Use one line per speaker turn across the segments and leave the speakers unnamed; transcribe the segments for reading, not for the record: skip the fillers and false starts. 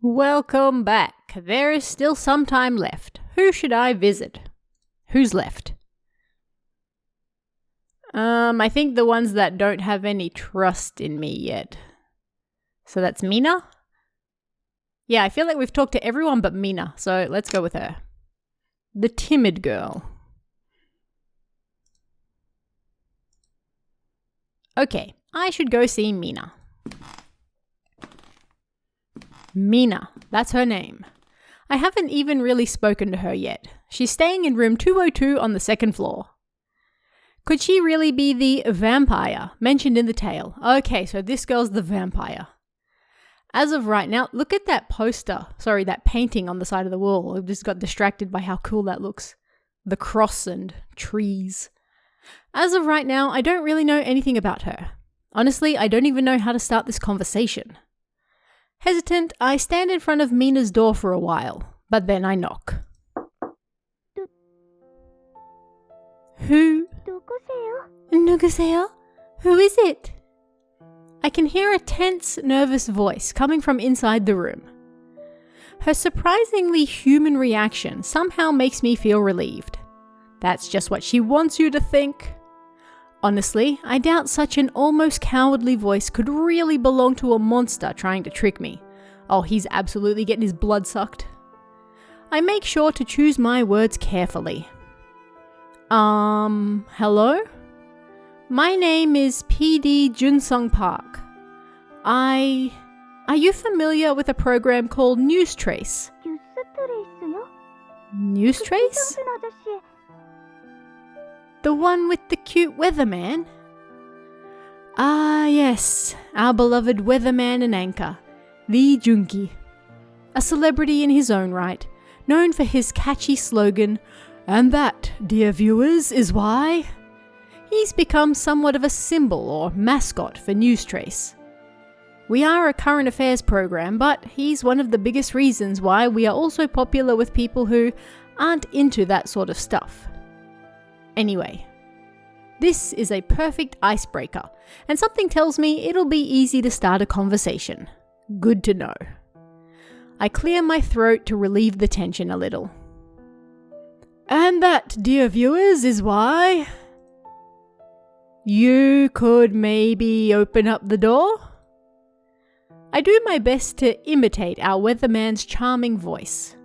Welcome back. There is still some time left. Who should I visit? Who's left? I think the ones that don't have any trust in me yet. So that's Mina? Yeah, I feel like we've talked to everyone but Mina, so let's go with her. The timid girl. Okay, I should go see Mina. Mina, that's her name. I haven't even really spoken to her yet. She's staying in room 202 on the second floor. Could she really be the vampire mentioned in the tale? Okay, so this girl's the vampire. As of right now, look at that that painting on the side of the wall. I just got distracted by how cool that looks. The cross and trees. As of right now, I don't really know anything about her. Honestly, I don't even know how to start this conversation. Hesitant, I stand in front of Mina's door for a while, but then I knock. Who? 누구세요? Who is it? I can hear a tense, nervous voice coming from inside the room. Her surprisingly human reaction somehow makes me feel relieved. That's just what she wants you to think. Honestly, I doubt such an almost cowardly voice could really belong to a monster trying to trick me. Oh, he's absolutely getting his blood sucked. I make sure to choose my words carefully. Hello? My name is PD Junsung Park. Are you familiar with a program called News Trace? News Trace? The one with the cute weatherman? Ah, yes, our beloved weatherman and anchor, Lee Junki. A celebrity in his own right, known for his catchy slogan, "And that, dear viewers, is why." He's become somewhat of a symbol or mascot for News Trace. We are a current affairs program, but he's one of the biggest reasons why we are also popular with people who aren't into that sort of stuff. Anyway, this is a perfect icebreaker, and something tells me it'll be easy to start a conversation. Good to know. I clear my throat to relieve the tension a little. And that, dear viewers, is why... You could maybe open up the door? I do my best to imitate our weatherman's charming voice.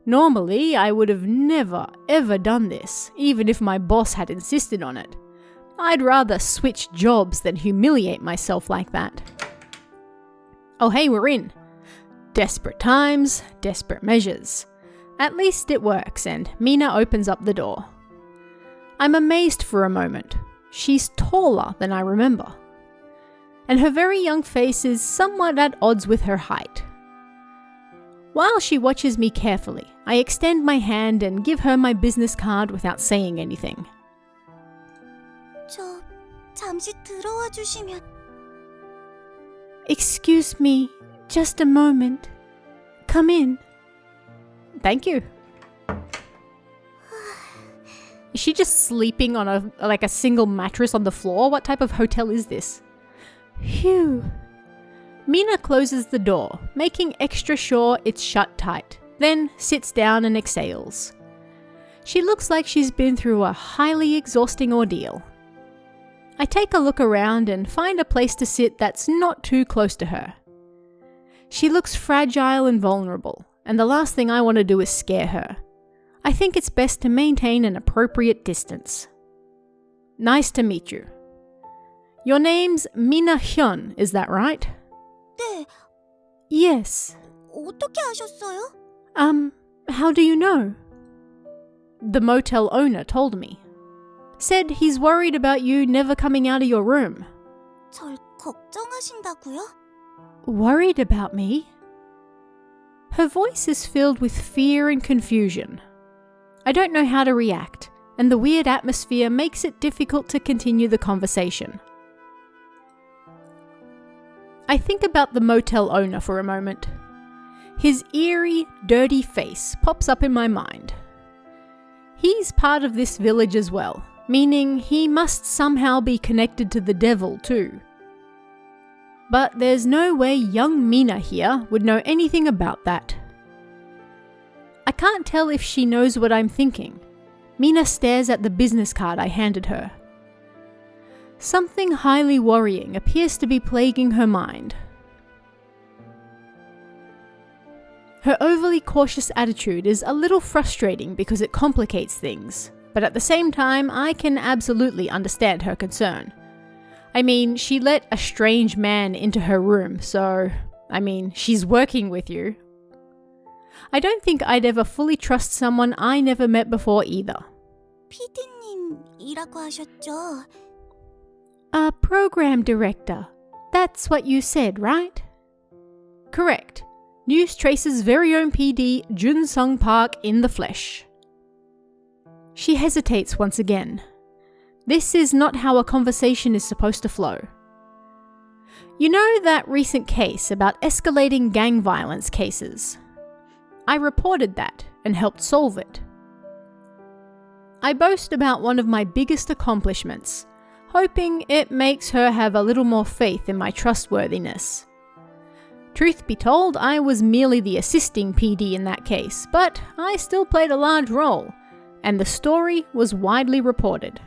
Normally, I would have never, ever done this, even if my boss had insisted on it. I'd rather switch jobs than humiliate myself like that. Oh hey, we're in. Desperate times, desperate measures. At least it works, and Mina opens up the door. I'm amazed for a moment. She's taller than I remember. And her very young face is somewhat at odds with her height. While she watches me carefully, I extend my hand and give her my business card without saying anything.
잠시 들어와 주시면...
Excuse me, just a moment. Come in. Thank you. Is she just sleeping on a single mattress on the floor? What type of hotel is this? Phew. Mina closes the door, making extra sure it's shut tight, then sits down and exhales. She looks like she's been through a highly exhausting ordeal. I take a look around and find a place to sit that's not too close to her. She looks fragile and vulnerable, and the last thing I want to do is scare her. I think it's best to maintain an appropriate distance. Nice to meet you. Your name's Mina Hyun, is that right?
네,
Yes.
어떻게 아셨어요?
How do you know? The motel owner told me. Said he's worried about you never coming out of your room.
절 걱정하신다고요?
Worried about me? Her voice is filled with fear and confusion. I don't know how to react, and the weird atmosphere makes it difficult to continue the conversation. I think about the motel owner for a moment. His eerie, dirty face pops up in my mind. He's part of this village as well, meaning he must somehow be connected to the devil too. but there's no way young Mina here would know anything about that. I can't tell if she knows what I'm thinking. Mina stares at the business card I handed her. Something highly worrying appears to be plaguing her mind. Her overly cautious attitude is a little frustrating because it complicates things, but at the same time, I can absolutely understand her concern. I mean, she let a strange man into her room, so, she's working with you. I don't think I'd ever fully trust someone I never met before either.
PD님이라고 하셨죠?
A program director. That's what you said, right? Correct. News Trace's very own PD, Jun Sung Park in the flesh. She hesitates once again. This is not how a conversation is supposed to flow. You know that recent case about escalating gang violence cases? I reported that and helped solve it. I boast about one of my biggest accomplishments, hoping it makes her have a little more faith in my trustworthiness. Truth be told, I was merely the assisting PD in that case, but I still played a large role, and the story was widely reported.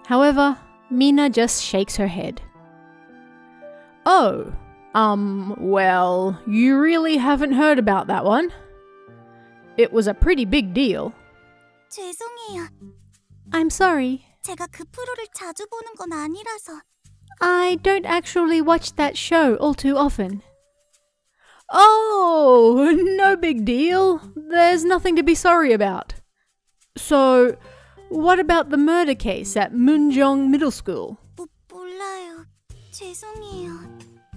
However, Mina just shakes her head. Oh, well, you really haven't heard about that one? It was a pretty big deal.
죄송해요.
I'm sorry.
제가 그 프로를 자주 보는 건 아니라서.
I don't actually watch that show all too often. Oh, no big deal. There's nothing to be sorry about. So, what about the murder case at Munjeong Middle School?
몰라요. 죄송해요.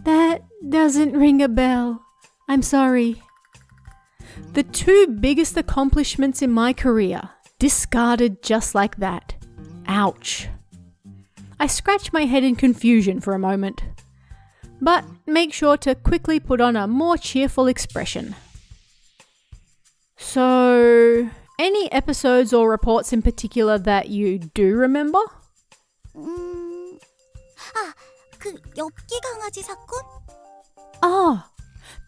That doesn't ring a bell. I'm sorry. The two biggest accomplishments in my career, discarded just like that. Ouch. I scratch my head in confusion for a moment, but make sure to quickly put on a more cheerful expression. So, any episodes or reports in particular that you do remember?
그 엽기 강아지 사건?
Ah,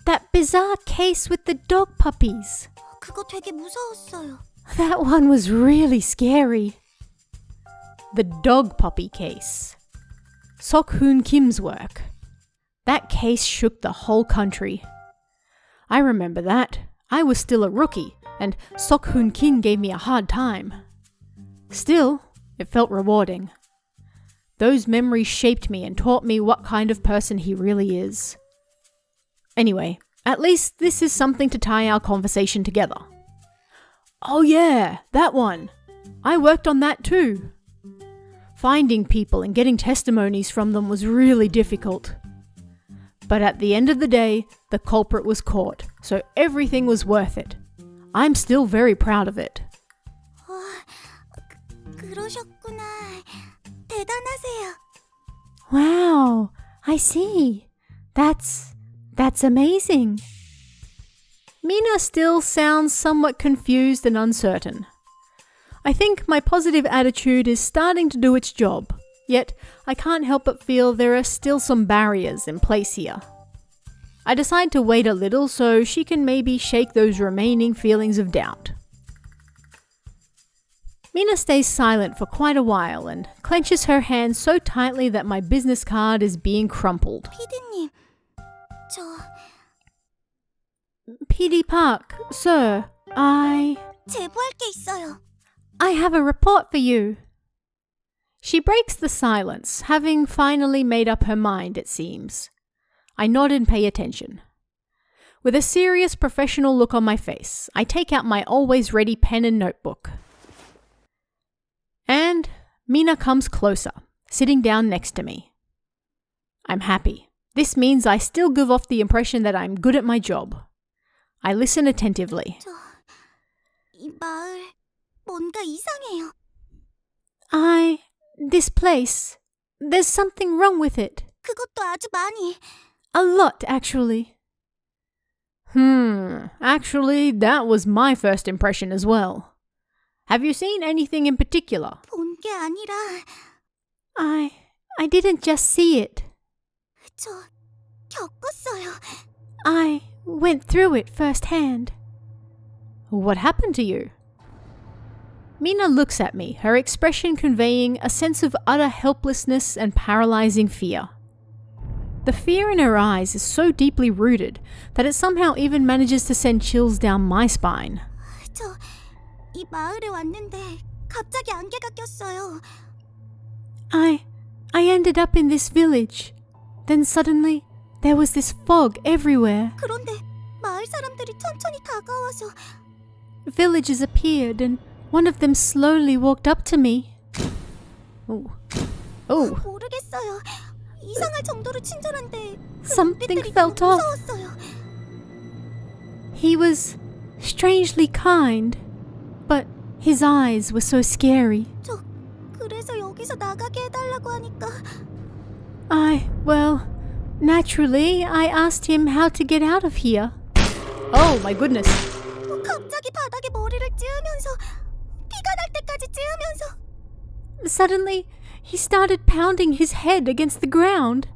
that bizarre case with the dog puppies.
그거 되게 무서웠어요.
That one was really scary. The dog puppy case. Sok-hoon Kim's work. That case shook the whole country. I remember that. I was still a rookie, and Sok-hoon Kim gave me a hard time. Still, it felt rewarding. Those memories shaped me and taught me what kind of person he really is. Anyway, at least this is something to tie our conversation together. Oh yeah, that one. I worked on that too. Finding people and getting testimonies from them was really difficult. But at the end of the day, the culprit was caught, so everything was worth it. I'm still very proud of it.
그러셨구나. 대단하세요.
Wow, I see. That's amazing. Mina still sounds somewhat confused and uncertain. I think my positive attitude is starting to do its job, yet I can't help but feel there are still some barriers in place here. I decide to wait a little so she can maybe shake those remaining feelings of doubt. Mina stays silent for quite a while and clenches her hand so tightly that my business card is being crumpled.
PD님,
PD Park, sir,
제보할 게 있어요.
I have a report for you. She breaks the silence, having finally made up her mind, it seems. I nod and pay attention. With a serious professional look on my face, I take out my always ready pen and notebook. And Mina comes closer, sitting down next to me. I'm happy. This means I still give off the impression that I'm good at my job. I listen attentively.
이 마을 뭔가 이상해요.
This place, there's something wrong with it.
그것도 아주 많이.
A lot, actually. Actually, that was my first impression as well. Have you seen anything in particular?
본 게 아니라
I didn't just see it.
저 겪었어요.
I went through it firsthand. What happened to you? Mina looks at me, her expression conveying a sense of utter helplessness and paralyzing fear. The fear in her eyes is so deeply rooted that it somehow even manages to send chills down my spine.
저 이 마을에 왔는데 갑자기 안개가 꼈어요.
I ended up in this village. Then suddenly, there was this fog everywhere.
그런데 마을 사람들이 천천히 다가와서
Villagers appeared and one of them slowly walked up to me. Oh.
모르겠어요. 이상할 정도로 친절한데
Something
눈빛들이
felt
너무
off.
무서웠어요.
He was strangely kind, but his eyes were so scary.
저 그래서 여기서 나가게 해달라고 하니까
Well, naturally, I asked him how to get out of here. Oh my goodness.
갑자기 바닥에 머리를 찌으면서 피가 날 때까지 찌으면서
Suddenly, he started pounding his head against the ground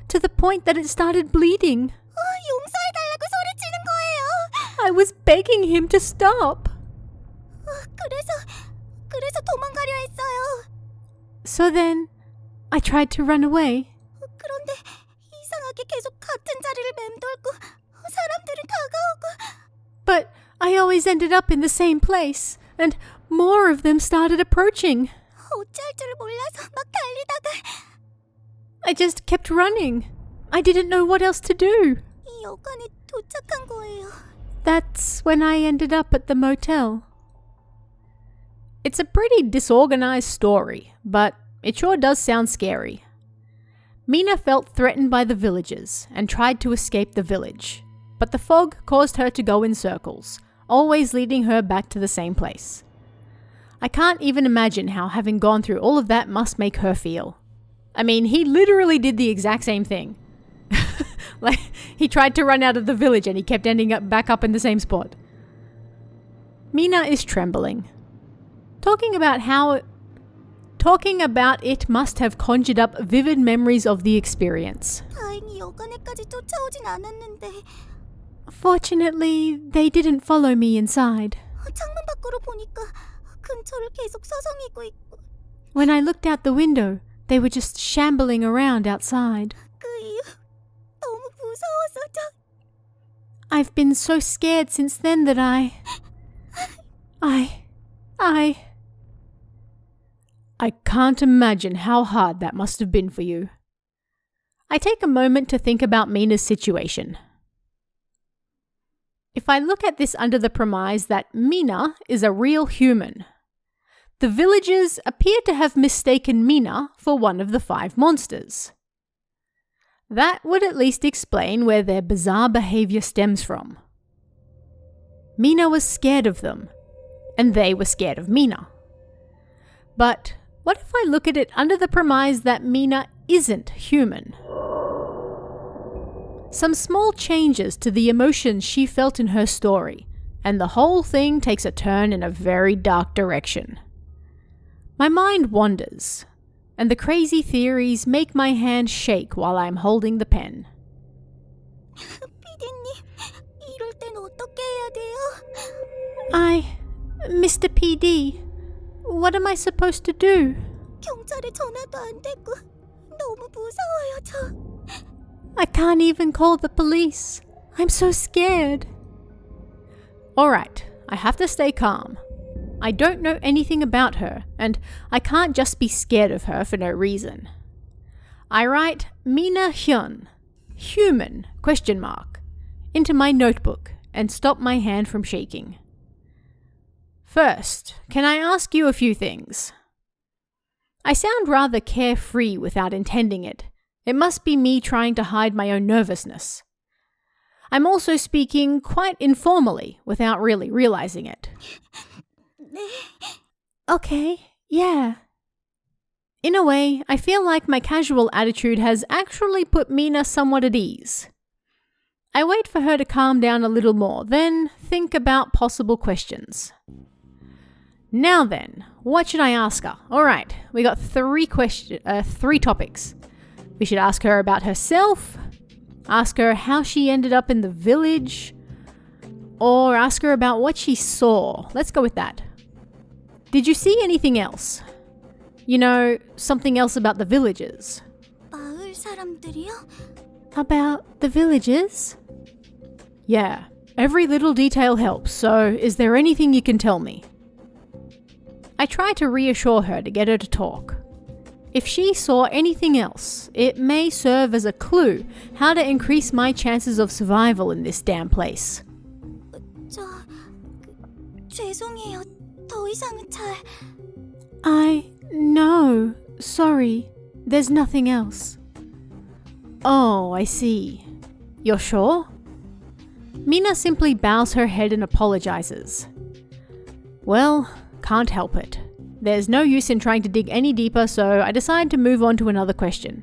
to the point that it started bleeding.
용서해달라고 소리치는 거예요.
I was begging him to stop.
그래서 도망가려 했어요.
So then, I tried to run away.
그런데 이상하게 계속 같은 자리를 맴돌고 사람들은 다가오고
But I always ended up in the same place, and more of them started approaching.
어찌할 줄을 몰라서 막 달리다가
I just kept running. I didn't know what else to do.
이 여관에 도착한 거예요.
That's when I ended up at the motel. It's a pretty disorganized story, but it sure does sound scary. Mina felt threatened by the villagers and tried to escape the village, but the fog caused her to go in circles, always leading her back to the same place. I can't even imagine how having gone through all of that must make her feel. I mean, he literally did the exact same thing. Like, he tried to run out of the village and he kept ending up back up in the same spot. Mina is trembling. Talking about it must have conjured up vivid memories of the experience.
다행히 여관에까지 쫓아오진 않았는데
Fortunately, they didn't follow me inside.
창문 밖으로 보니까 근처를 계속 서성이고 있고
When I looked out the window, they were just shambling around outside.
그 이후 너무 무서워서
I've been so scared since then that I can't imagine how hard that must have been for you. I take a moment to think about Mina's situation. If I look at this under the premise that Mina is a real human, the villagers appear to have mistaken Mina for one of the 5 monsters. That would at least explain where their bizarre behavior stems from. Mina was scared of them, and they were scared of Mina. But what if I look at it under the premise that Mina isn't human? Some small changes to the emotions she felt in her story, and the whole thing takes a turn in a very dark direction. My mind wanders, and the crazy theories make my hand shake while I'm holding the pen.
피디님, 이럴 땐 어떻게 해야 돼요?
Mr. PD, what am I supposed to do?
경찰에 전화도 안 되고 너무 무서워요, 저.
I can't even call the police. I'm so scared. Alright, I have to stay calm. I don't know anything about her, and I can't just be scared of her for no reason. I write Mina Hyun, human, ? into my notebook and stop my hand from shaking. First, can I ask you a few things? I sound rather carefree without intending it. It must be me trying to hide my own nervousness. I'm also speaking quite informally without really realizing it. Okay, yeah. In a way, I feel like my casual attitude has actually put Mina somewhat at ease. I wait for her to calm down a little more, then think about possible questions. Now then, what should I ask her? Alright, we got 3 topics. We should ask her about herself, ask her how she ended up in the village, or ask her about what she saw. Let's go with that. Did you see anything else? You know, something else about the villagers?
마을 사람들이요?
About the villagers? Yeah, every little detail helps, so is there anything you can tell me? I try to reassure her to get her to talk. If she saw anything else, it may serve as a clue how to increase my chances of survival in this damn place.
죄송해요. 더 이상은 잘...
No, sorry. There's nothing else. Oh, I see. You're sure? Mina simply bows her head and apologizes. Well, can't help it. There's no use in trying to dig any deeper, so I decide to move on to another question.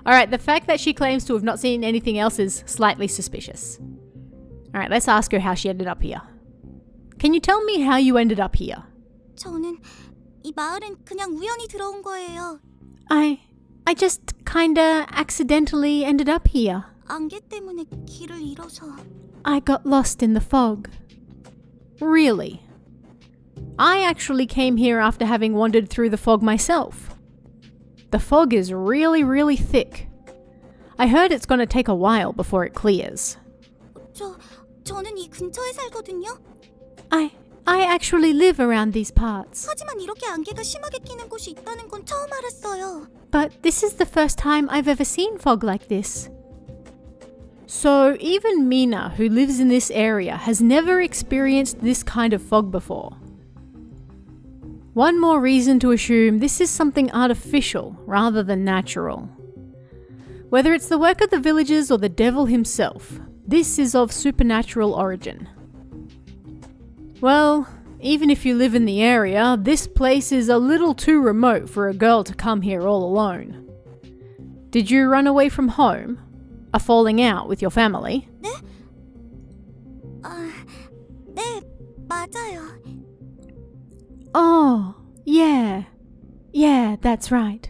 Alright, the fact that she claims to have not seen anything else is slightly suspicious. Alright, let's ask her how she ended up here. Can you tell me how you ended up here?
저는 이 마을은 그냥 우연히 들어온 거예요.
I just kinda accidentally ended up here.
안개 때문에 길을 잃어서...
I got lost in the fog. Really? I actually came here after having wandered through the fog myself. The fog is really, really thick. I heard it's gonna take a while before it clears.
저는 이 근처에 살거든요.
I actually live around these parts.
하지만 이렇게 안개가 심하게 끼는 곳이 있다는 건 처음 알았어요.
But this is the first time I've ever seen fog like this. So even Mina, who lives in this area, has never experienced this kind of fog before. One more reason to assume this is something artificial rather than natural. Whether it's the work of the villagers or the devil himself, this is of supernatural origin. Well, even if you live in the area, this place is a little too remote for a girl to come here all alone. Did you run away from home? A falling out with your family?
네? 네, 맞아요.
Oh, yeah. Yeah, that's right.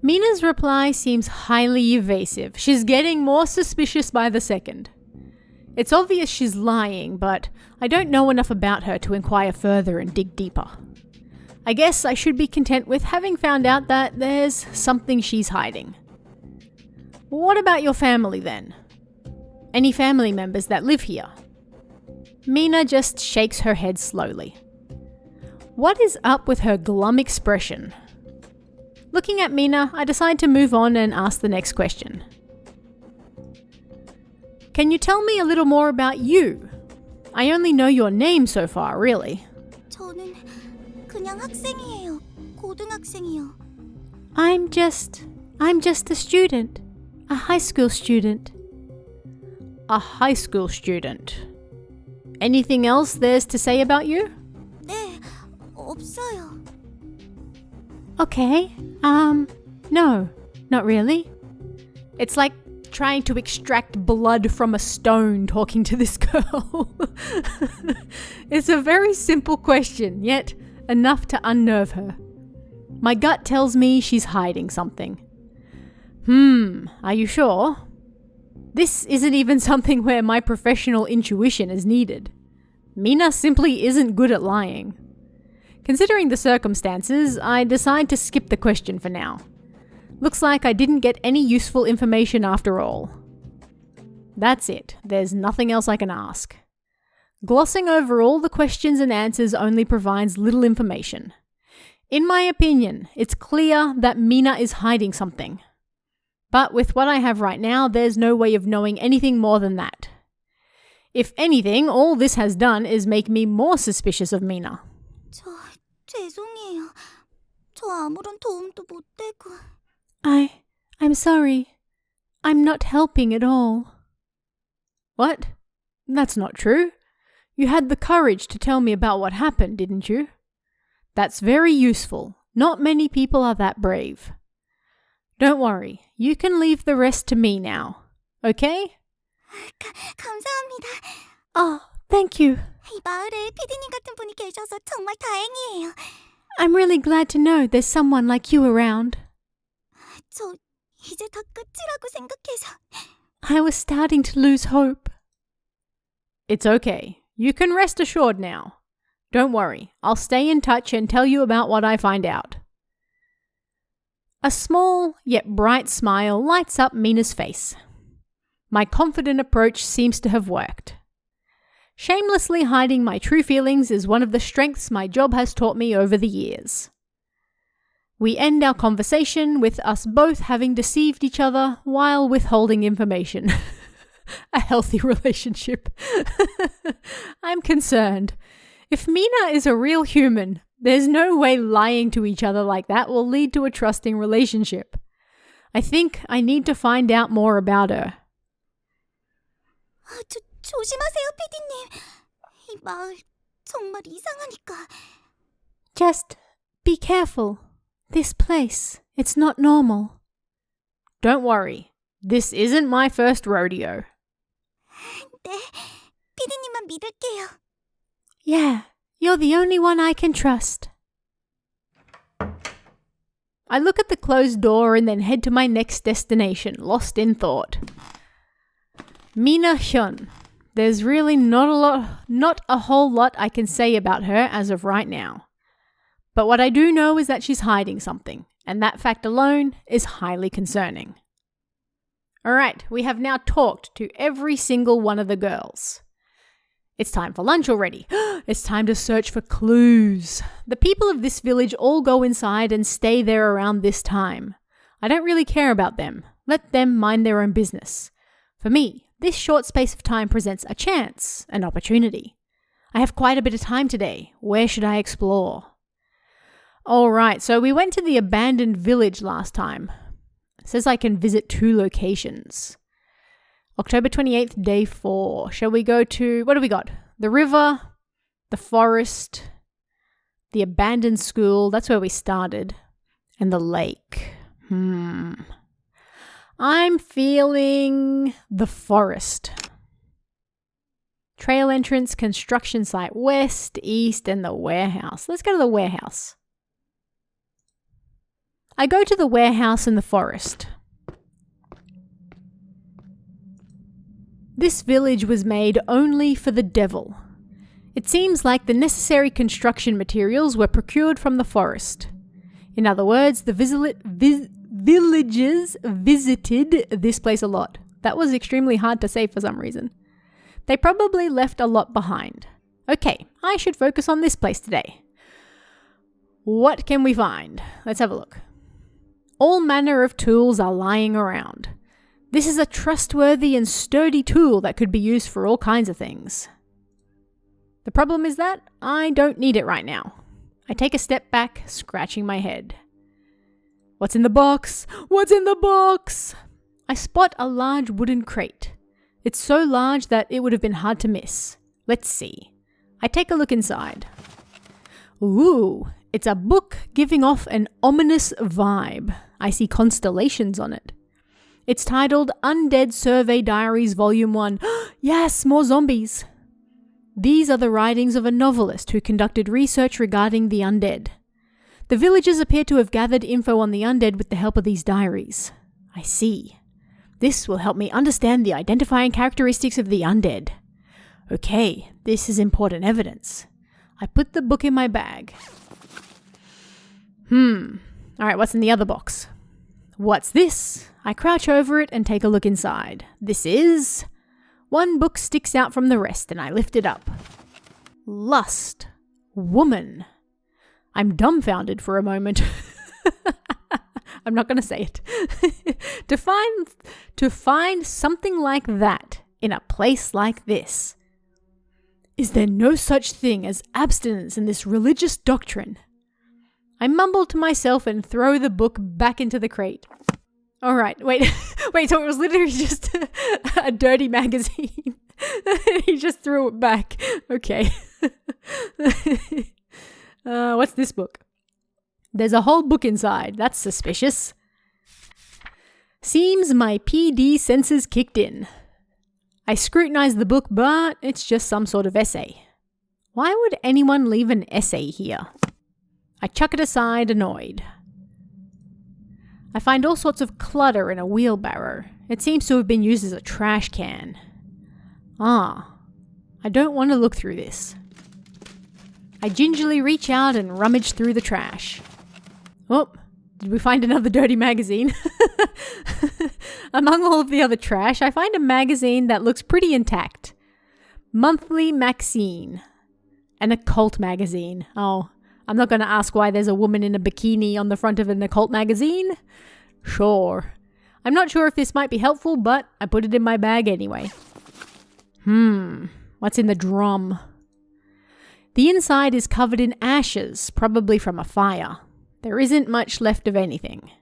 Mina's reply seems highly evasive. She's getting more suspicious by the second. It's obvious she's lying, but I don't know enough about her to inquire further and dig deeper. I guess I should be content with having found out that there's something she's hiding. What about your family then? Any family members that live here? Mina just shakes her head slowly. What is up with her glum expression? Looking at Mina, I decide to move on and ask the next question. Can you tell me a little more about you? I only know your name so far, really.
저는 그냥 학생이에요. 고등학생이요.
I'm just a student. A high school student. A high school student. Anything else there's to say about you?
네, 없어요.
Okay, no, not really. It's like trying to extract blood from a stone talking to this girl. It's a very simple question, yet enough to unnerve her. My gut tells me she's hiding something. Are you sure? This isn't even something where my professional intuition is needed. Mina simply isn't good at lying. Considering the circumstances, I decide to skip the question for now. Looks like I didn't get any useful information after all. That's it. There's nothing else I can ask. Glossing over all the questions and answers only provides little information. In my opinion, it's clear that Mina is hiding something. But with what I have right now, there's no way of knowing anything more than that. If anything, all this has done is make me more suspicious of Mina.
죄송해요. 저 아무런 도움도 못 되고...
I'm sorry. I'm not helping at all. What? That's not true. You had the courage to tell me about what happened, didn't you? That's very useful. Not many people are that brave. Don't worry. You can leave the rest to me now. Okay?
감사합니다.
Oh, thank you.
이 마을에 피디님 같은 분이 계셔서 정말 다행이에요.
I'm really glad to know there's someone like you around.
저 이제 다 끝이라고 생각해서.
I was starting to lose hope. It's okay. You can rest assured now. Don't worry. I'll stay in touch and tell you about what I find out. A small yet bright smile lights up Mina's face. My confident approach seems to have worked. Shamelessly hiding my true feelings is one of the strengths my job has taught me over the years. We end our conversation with us both having deceived each other while withholding information. A healthy relationship. I'm concerned. If Mina is a real human, there's no way lying to each other like that will lead to a trusting relationship. I think I need to find out more about her.
조심하세요, 피디님. 이 마을 정말 이상하니까.
Just be careful. This place, it's not normal. Don't worry. This isn't my first rodeo.
네, 피디님만 믿을게요.
Yeah, you're the only one I can trust. I look at the closed door and then head to my next destination, lost in thought. Mina Hyun. There's really not a whole lot I can say about her as of right now. But what I do know is that she's hiding something, and that fact alone is highly concerning. Alright, we have now talked to every single one of the girls. It's time for lunch already. It's time to search for clues. The people of this village all go inside and stay there around this time. I don't really care about them. Let them mind their own business. For me, this short space of time presents a chance, an opportunity. I have quite a bit of time today. Where should I explore? Alright, so we went to the abandoned village last time. It says I can visit 2 locations. October 28th, day 4. Shall we go to, what do we got? The river, the forest, the abandoned school, that's where we started, and the lake. I'm feeling the forest. Trail entrance, construction site west, east, and the warehouse. Let's go to the warehouse. I go to the warehouse in the forest. This village was made only for the devil. It seems like the necessary construction materials were procured from the forest. In other words, the villagers visited this place a lot. That was extremely hard to say for some reason. They probably left a lot behind. Okay, I should focus on this place today. What can we find? Let's have a look. All manner of tools are lying around. This is a trustworthy and sturdy tool that could be used for all kinds of things. The problem is that I don't need it right now. I take a step back, scratching my head. What's in the box? What's in the box? I spot a large wooden crate. It's so large that it would have been hard to miss. Let's see. I take a look inside. Ooh, it's a book giving off an ominous vibe. I see constellations on it. It's titled Undead Survey Diaries Volume 1. Yes, more zombies. These are the writings of a novelist who conducted research regarding the undead. The villagers appear to have gathered info on the undead with the help of these diaries. I see. This will help me understand the identifying characteristics of the undead. Okay, this is important evidence. I put the book in my bag. Alright, what's in the other box? What's this? I crouch over it and take a look inside. This is... One book sticks out from the rest and I lift it up. Lust. Woman. I'm dumbfounded for a moment. I'm not going to say it. To find something like that in a place like this. Is there no such thing as abstinence in this religious doctrine? I mumble to myself and throw the book back into the crate. Alright, wait, so it was literally just a dirty magazine. He just threw it back. Okay. What's this book? There's a whole book inside. That's suspicious. Seems my PD senses kicked in. I scrutinize the book, but it's just some sort of essay. Why would anyone leave an essay here? I chuck it aside, annoyed. I find all sorts of clutter in a wheelbarrow. It seems to have been used as a trash can. I don't want to look through this. I gingerly reach out and rummage through the trash. Oh, did we find another dirty magazine? Among all of the other trash, I find a magazine that looks pretty intact. Monthly Maxine. An occult magazine. Oh, I'm not going to ask why there's a woman in a bikini on the front of an occult magazine. Sure. I'm not sure if this might be helpful, but I put it in my bag anyway. What's in the drum? The inside is covered in ashes, probably from a fire. There isn't much left of anything.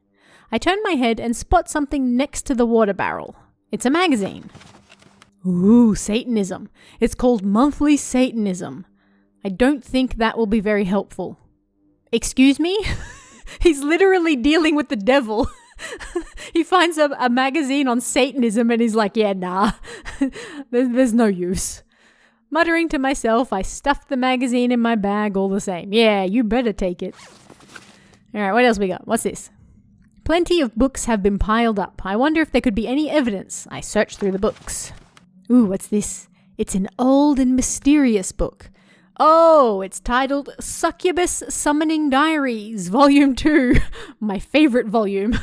I turn my head and spot something next to the water barrel. It's a magazine. Ooh, Satanism. It's called Monthly Satanism. I don't think that will be very helpful. Excuse me? He's literally dealing with the devil. He finds a magazine on Satanism and he's like, yeah, nah, there's no use. Muttering to myself, I stuffed the magazine in my bag all the same. Yeah, you better take it. All right, what else we got? What's this? Plenty of books have been piled up. I wonder if there could be any evidence. I search through the books. Ooh, what's this? It's an old and mysterious book. Oh, it's titled Succubus Summoning Diaries, Volume 2. My favorite volume.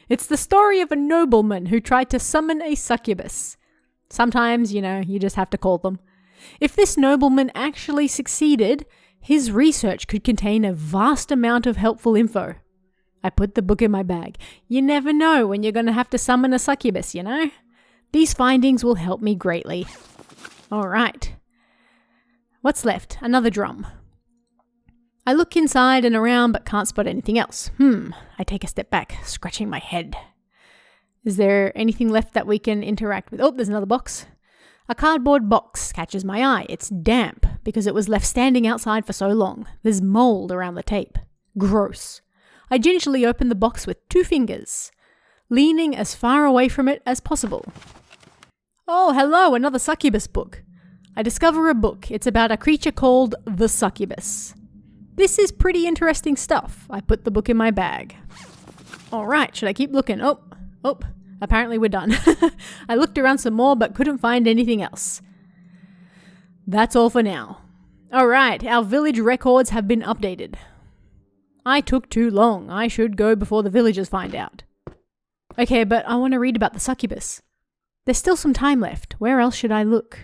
It's the story of a nobleman who tried to summon a succubus. Sometimes, you just have to call them. If this nobleman actually succeeded, his research could contain a vast amount of helpful info. I put the book in my bag. You never know when you're going to have to summon a succubus, These findings will help me greatly. All right. What's left? Another drum. I look inside and around but can't spot anything else. I take a step back, scratching my head. Is there anything left that we can interact with? Oh, there's another box. A cardboard box catches my eye. It's damp because it was left standing outside for so long. There's mold around the tape. Gross. I gingerly open the box with 2 fingers, leaning as far away from it as possible. Oh, hello, another succubus book. I discover a book. It's about a creature called the succubus. This is pretty interesting stuff. I put the book in my bag. All right, should I keep looking? Oh, apparently we're done. I looked around some more but couldn't find anything else. That's all for now. All right, our village records have been updated. I took too long. I should go before the villagers find out. Okay, but I want to read about the succubus. There's still some time left. Where else should I look?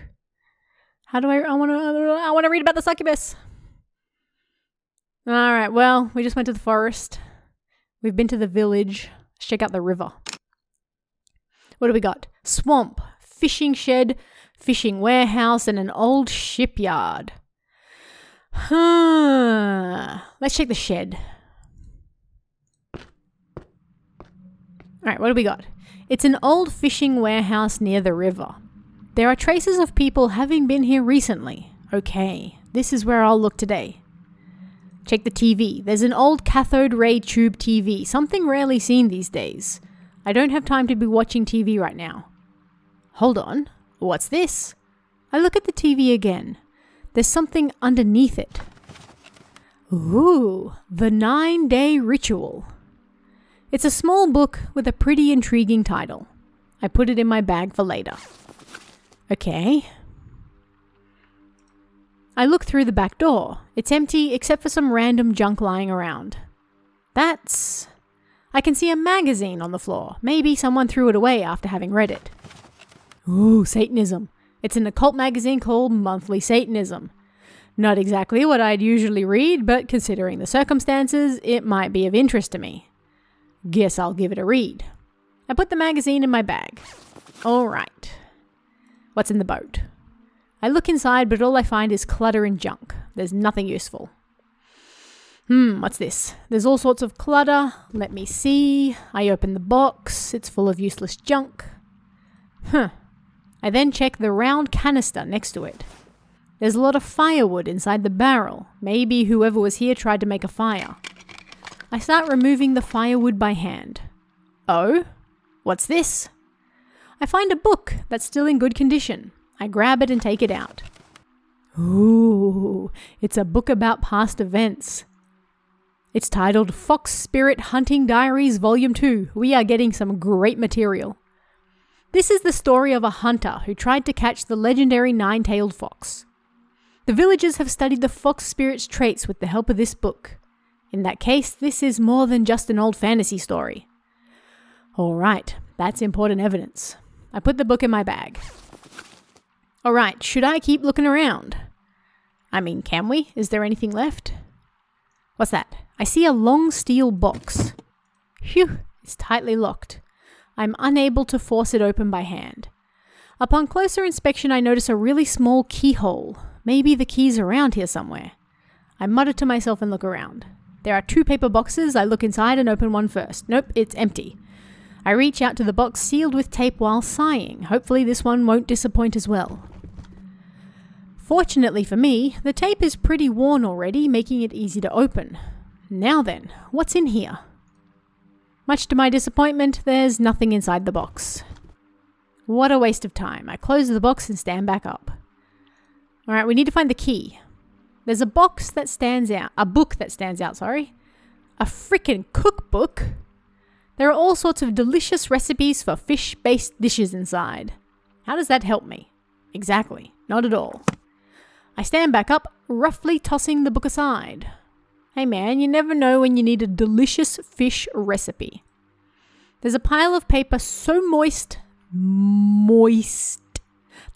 I want to read about the succubus. All right, well, we just went to the forest. We've been to the village. Let's check out the river. What do we got? Swamp, fishing shed, fishing warehouse, and an old shipyard. Let's check the shed. All right, what do we got? It's an old fishing warehouse near the river. There are traces of people having been here recently. Okay, this is where I'll look today. Check the TV. There's an old cathode ray tube TV, something rarely seen these days. I don't have time to be watching TV right now. Hold on. What's this? I look at the TV again. There's something underneath it. Ooh, the 9-Day Ritual. It's a small book with a pretty intriguing title. I put it in my bag for later. Okay. I look through the back door. It's empty except for some random junk lying around. I can see a magazine on the floor. Maybe someone threw it away after having read it. Ooh, Satanism. It's an occult magazine called Monthly Satanism. Not exactly what I'd usually read, but considering the circumstances, it might be of interest to me. Guess I'll give it a read. I put the magazine in my bag. All right. What's in the boat? I look inside, but all I find is clutter and junk. There's nothing useful. What's this? There's all sorts of clutter. Let me see. I open the box. It's full of useless junk. I then check the round canister next to it. There's a lot of firewood inside the barrel. Maybe whoever was here tried to make a fire. I start removing the firewood by hand. Oh? What's this? I find a book that's still in good condition. I grab it and take it out. Ooh, it's a book about past events. It's titled Fox Spirit Hunting Diaries Volume 2. We are getting some great material. This is the story of a hunter who tried to catch the legendary nine-tailed fox. The villagers have studied the fox spirit's traits with the help of this book. In that case, this is more than just an old fantasy story. Alright, that's important evidence. I put the book in my bag. Alright, should I keep looking around? I mean, can we? Is there anything left? What's that? I see a long steel box. Phew, it's tightly locked. I'm unable to force it open by hand. Upon closer inspection, I notice a really small keyhole. Maybe the key's around here somewhere. I mutter to myself and look around. There are 2 paper boxes. I look inside and open one first. Nope, it's empty. I reach out to the box sealed with tape while sighing. Hopefully this one won't disappoint as well. Fortunately for me, the tape is pretty worn already, making it easy to open. Now then, what's in here? Much to my disappointment, there's nothing inside the box. What a waste of time. I close the box and stand back up. Alright, we need to find the key. There's a book that stands out, A frickin' cookbook? There are all sorts of delicious recipes for fish-based dishes inside. How does that help me? Exactly, not at all. I stand back up, roughly tossing the book aside. Hey man, you never know when you need a delicious fish recipe. There's a pile of paper so moist,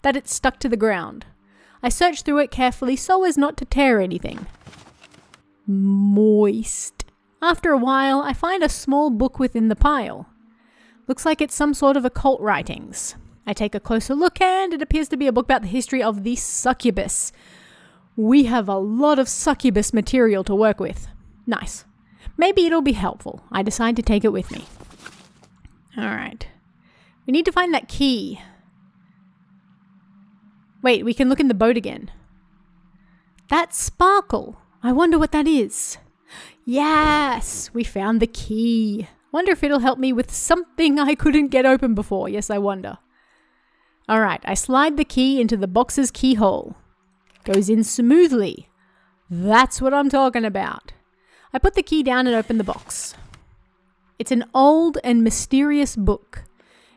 that it's stuck to the ground. I search through it carefully so as not to tear anything. Moist. After a while, I find a small book within the pile. Looks like it's some sort of occult writings. I take a closer look and it appears to be a book about the history of the succubus. We have a lot of succubus material to work with. Nice. Maybe it'll be helpful. I decide to take it with me. Alright. We need to find that key. Wait, we can look in the boat again. That sparkle. I wonder what that is. Yes, we found the key. Wonder if it'll help me with something I couldn't get open before. Yes, I wonder. Alright, I slide the key into the box's keyhole. Goes in smoothly. That's what I'm talking about. I put the key down and open the box. It's an old and mysterious book.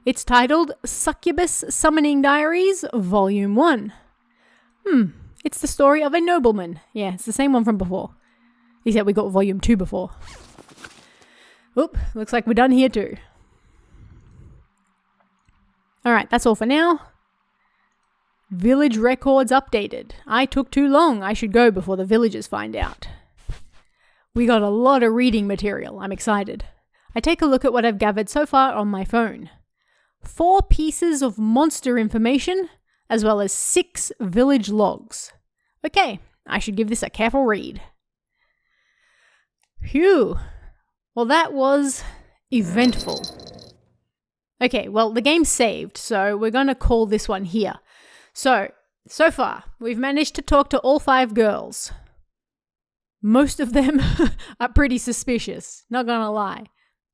It's titled Succubus Summoning Diaries, Volume 1. It's the story of a nobleman. Yeah, it's the same one from before. Except we got Volume 2 before. Oop, looks like we're done here too. Alright, that's all for now. Village records updated. I took too long. I should go before the villagers find out. We got a lot of reading material. I'm excited. I take a look at what I've gathered so far on my phone. 4 pieces of monster information, as well as 6 village logs. Okay, I should give this a careful read. Phew. Well, that was eventful. Okay, well, the game's saved, so we're going to call this one here. So far, we've managed to talk to all 5 girls. Most of them are pretty suspicious, not gonna lie.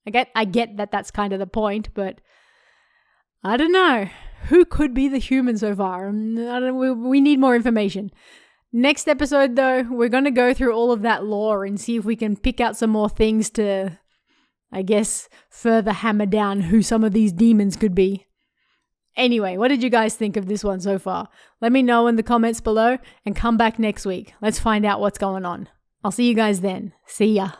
I get that that's kind of the point, but I don't know. Who could be the human so far? We need more information. Next episode, though, we're going to go through all of that lore and see if we can pick out some more things to, I guess, further hammer down who some of these demons could be. Anyway, what did you guys think of this one so far? Let me know in the comments below and come back next week. Let's find out what's going on. I'll see you guys then. See ya.